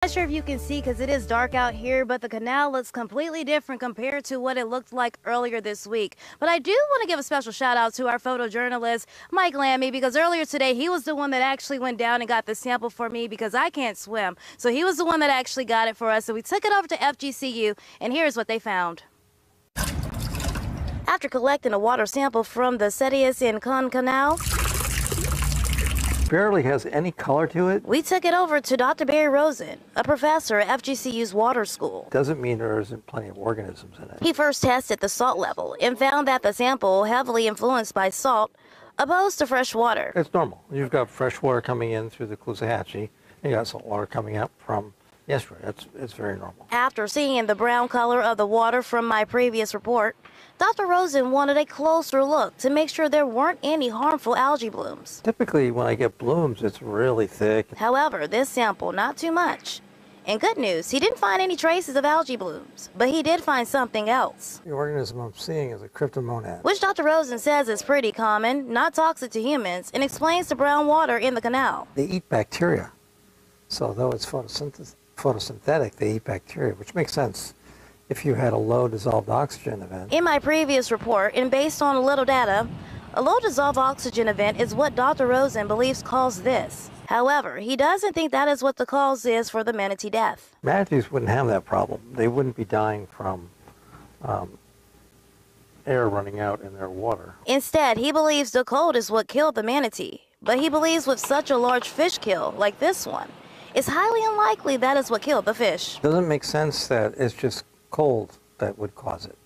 Not sure if you can see because it is dark out here, but the canal looks completely different compared to what it looked like earlier this week. But I do want to give a special shout out to our photojournalist, Mike Lammy, because earlier today he was the one that actually went down and got the sample for me because I can't swim. So he was the one that actually got it for us. So we took it over to FGCU, and here's what they found. After collecting a water sample from the Setius and Con Canal, barely has any color to it. We took it over to Dr. Barry Rosen, a professor at FGCU's water school. Doesn't mean there isn't plenty of organisms in it. He first tested the salt level and found that the sample heavily influenced by salt opposed to fresh water. It's normal. You've got fresh water coming in through the Caloosahatchee, and you got salt water coming out from the estuary. It's very normal. After seeing the brown color of the water from my previous report, Dr. Rosen wanted a closer look to make sure there weren't any harmful algae blooms. Typically, when I get blooms, it's really thick. However, this sample, not too much. And good news, he didn't find any traces of algae blooms, but he did find something else. The organism I'm seeing is a cryptomonad, which Dr. Rosen says is pretty common, not toxic to humans, and explains the brown water in the canal. They eat bacteria. So though it's photosynthetic, they eat bacteria, which makes sense if you had a low dissolved oxygen event. In my previous report, and based on a little data, a low dissolved oxygen event is what Dr. Rosen believes caused this. However, he doesn't think that is what the cause is for the manatee death. Manatees wouldn't have that problem. They wouldn't be dying from air running out in their water. Instead, he believes the cold is what killed the manatee. But he believes with such a large fish kill, like this one, it's highly unlikely that is what killed the fish. It doesn't make sense that it's just cold that would cause it,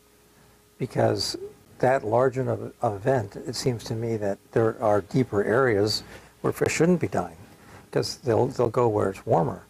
because that large of event, it seems to me that there are deeper areas where fish shouldn't be dying, because they'll go where it's warmer.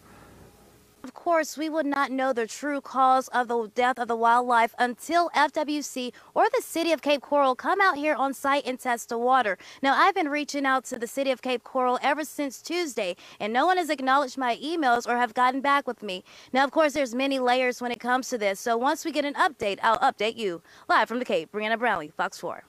Of course, we would not know the true cause of the death of the wildlife until FWC or the city of Cape Coral come out here on site and test the water. Now, I've been reaching out to the city of Cape Coral ever since Tuesday, and no one has acknowledged my emails or have gotten back with me. Now, of course, there's many layers when it comes to this, so once we get an update, I'll update you. Live from the Cape, Brianna Brownlee, Fox 4.